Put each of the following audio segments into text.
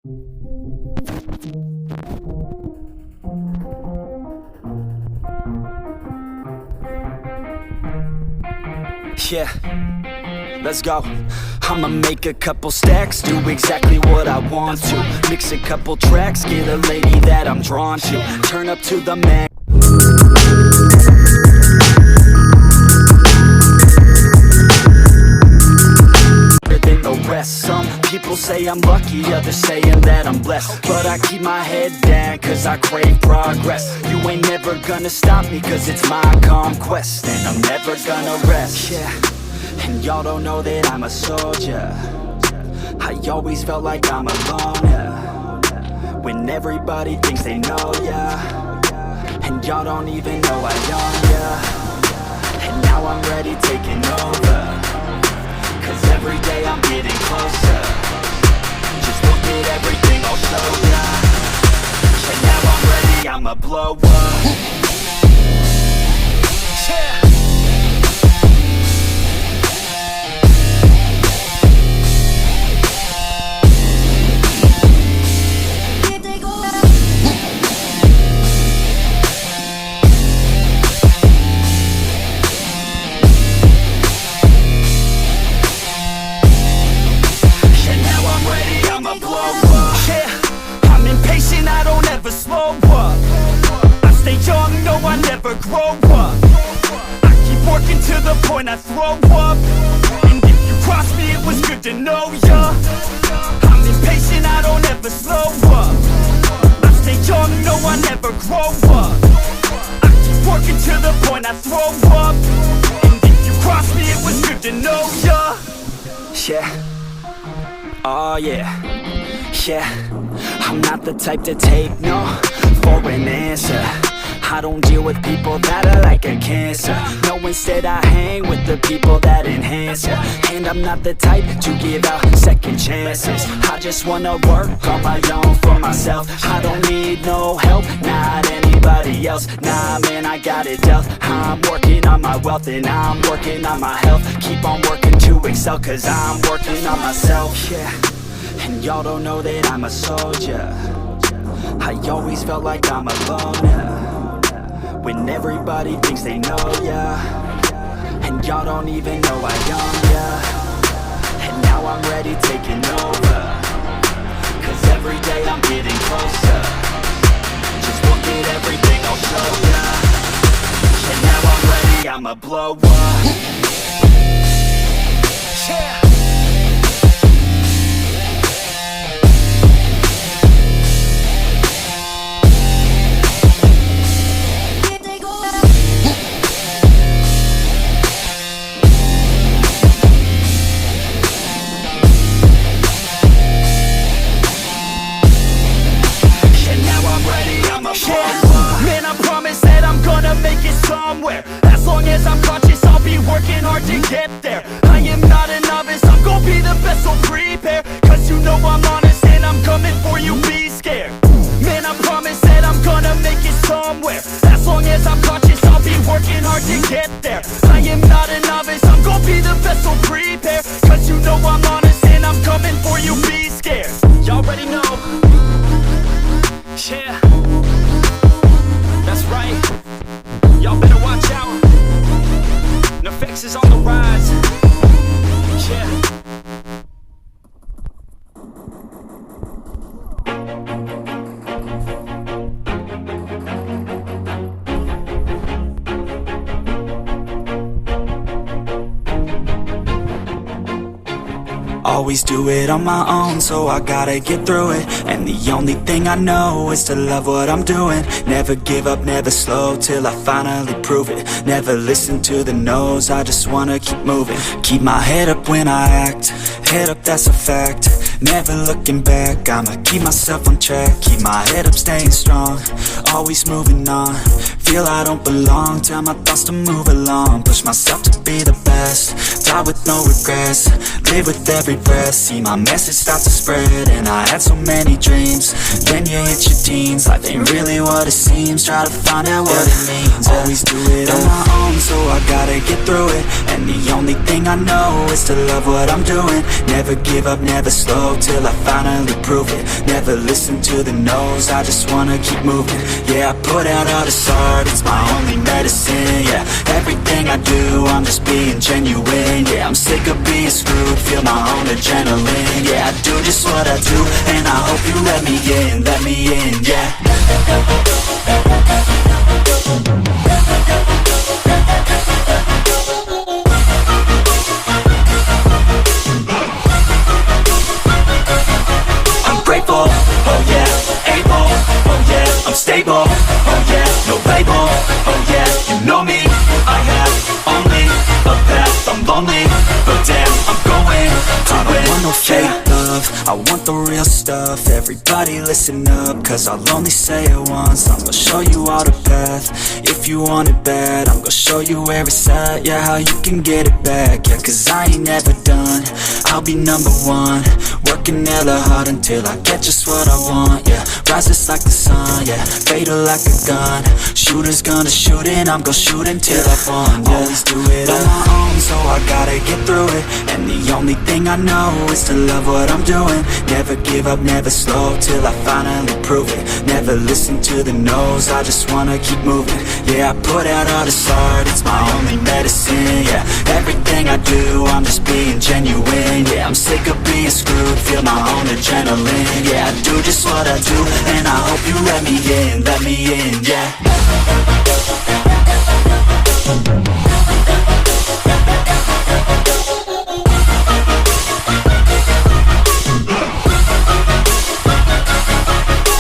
Yeah, let's go. I'ma make a couple stacks, do exactly what I want to. Mix a couple tracks, get a lady that I'm drawn to. Turn up to the max. Than the rest. Some people say I'm lucky, others saying that I'm blessed. But I keep my head down cause I crave progress. You ain't never gonna stop me cause it's my conquest. And I'm never gonna rest. Yeah. And y'all don't know that I'm a soldier. I always felt like I'm alone, yeah. When everybody thinks they know, yeah. And y'all don't even know I own, yeah. And now I'm ready taking over, cause every day I'm getting closer. Just look at everything I'll show ya. And now I'm ready, I'ma blow up. Yeah. Grow up. I keep working to the point I throw up. And if you cross me, it was good to know ya. I'm impatient, I don't ever slow up. I stay young, no, I never grow up. I keep working to the point I throw up. And if you cross me, it was good to know ya. Yeah. Oh yeah. Yeah. I'm not the type to take no for an answer. I don't deal with people that are like a cancer. No, instead I hang with the people that enhance ya. And I'm not the type to give out second chances. I just wanna work on my own for myself. I don't need no help, not anybody else. Nah man, I got it dealt. I'm working on my wealth and I'm working on my health. Keep on working to excel cause I'm working on myself. Yeah, and y'all don't know that I'm a soldier. I always felt like I'm alone, yeah. When everybody thinks they know, yeah. And y'all don't even know I own, yeah. And now I'm ready taking over, cause every day I'm getting closer. Just look at everything I'll show ya. And now I'm ready, I'ma blow up. Yeah. Somewhere. As long as I'm conscious, I'll be working hard to get there. I am not a novice, I'm gonna be the best, so prepare. Cause you know I'm honest and I'm coming for you, be scared. Man, I promise that I'm gonna make it somewhere. As long as I'm conscious, I'll be working hard to get there. I am not a novice, I'm gonna be the best, so prepare. Cause you know I'm honest and I'm coming for you, be scared. Y'all already know. Yeah, that's right. Y'all better watch out. NFX is on the rise. Yeah. Always do it on my own, so I gotta get through it. And the only thing I know is to love what I'm doing. Never give up, never slow, till I finally prove it. Never listen to the no's, I just wanna keep moving. Keep my head up when I act, head up, that's a fact. Never looking back, I'ma keep myself on track. Keep my head up, staying strong, always moving on. feel I don't belong, tell my thoughts to move along, push myself to be the best, die with no regrets, live with every breath, see my message start to spread, and I had so many dreams, then you hit your teens, life ain't really what it seems, try to find out what it means, always do it on my own, so I gotta get through it, and the only thing I know is to love what I'm doing, never give up, never slow, till I finally prove it, never listen to the no's, I just wanna keep moving, yeah, I put out all this art, it's my only medicine, yeah, everything I do, I'm just being genuine, yeah, I'm sick of being screwed, feel my own adrenaline, yeah, I do just what I do, and I hope you let me in, yeah. I'm grateful, oh yeah, able, oh yeah, I'm stable, oh yeah, no label, oh yeah, you know me, I have only a path, I'm lonely, but damn, I'm going to win. I don't want no fake love, I want the real stuff, everybody listen up, cause I'll only say it once, I'm gonna show you all the path, if you want it bad, I'm gonna show you where it's at, yeah, how you can get it back, yeah, cause I ain't never done, I'll be number one, working hella hard until I get just what I want, yeah, rises like the sun, yeah, fatal like a gun, shooters gonna shoot and I'm gonna shoot until I won, yeah, always do it on my own, so I gotta get through it, and the only thing I know is to love what I'm doing, never give up, never slow, till I finally prove it, never listen to the no's, I just wanna keep moving, yeah, I put out all this art, it's my only medicine, yeah, everything I do, I'm just being genuine, yeah, I'm sick of being screwed, feel my own adrenaline, yeah, I do just what I do, and I hope you let me in, yeah.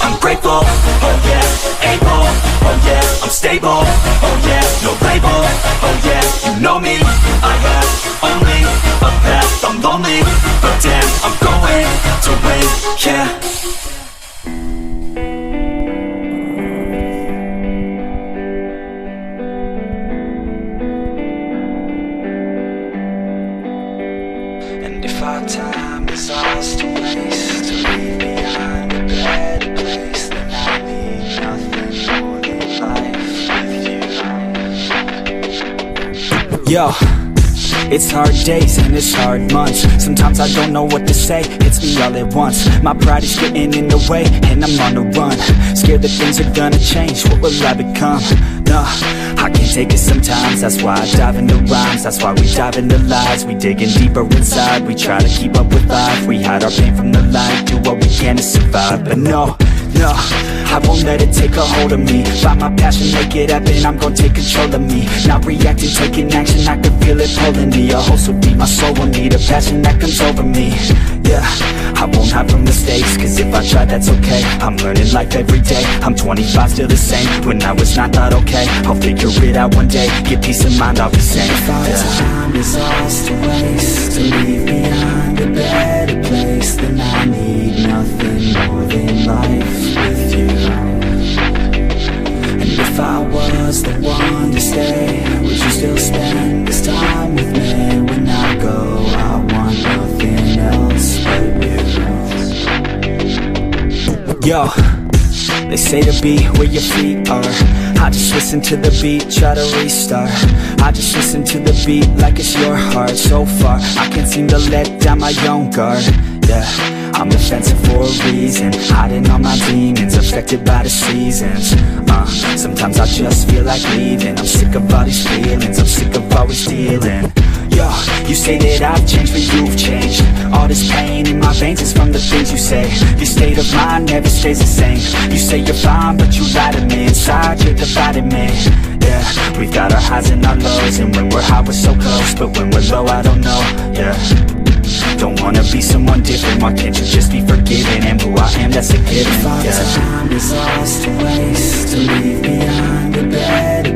I'm grateful, oh yeah, able, oh yeah, I'm stable, oh yeah, no label, oh yeah, you know me, I have only a path, I'm lonely, but damn, I'm going to win, yeah. And if our time is ours to waste, to leave behind a better place, then I need nothing more than life with you. Yo, it's hard days and it's hard months, sometimes I don't know what to say, hits me all at once, my pride is getting in the way, and I'm on the run, scared that things are gonna change, what will I become? No, I can't take it sometimes, that's why I dive into rhymes, that's why we dive into lies, we digging deeper inside, we try to keep up with life, we hide our pain from the light, do what we can to survive, but no, I won't let it take a hold of me, find my passion, make it happen, I'm gonna take control of me, not reacting, taking action, I can feel it pulling me, a hole so deep, my soul will need a passion that comes over me, yeah, I won't hide from mistakes, cause if I try that's okay, I'm learning life every day, I'm 25 still the same, when I was not thought okay, I'll figure it out one day, get peace of mind, I'll be sane. If our time is ours to waste, to leave behind a better place, then I need nothing more than life with you. And if I was the one to stay, would you still spend this time with me? When I go, I want nothing else but you. Yo, they say to be where your feet are, I just listen to the beat, try to restart, I just listen to the beat like it's your heart. So far, I can't seem to let down my own guard, yeah, I'm defensive for a reason, hiding all my demons, affected by the seasons, sometimes I just feel like leaving, I'm sick of all these feelings, I'm sick of always dealing. Yo, you say that I've changed, but you've changed, all this pain in my veins is from the things you say, your state of mind never stays the same, you say you're fine, but you lie to me, inside you're dividing me, yeah, we've got our highs and our lows, and when we're high we're so close, but when we're low I don't know, yeah, don't wanna be someone different, why can't you just be forgiven, and who I am, that's a given, yeah. If our time is ours to waste, to leave behind a better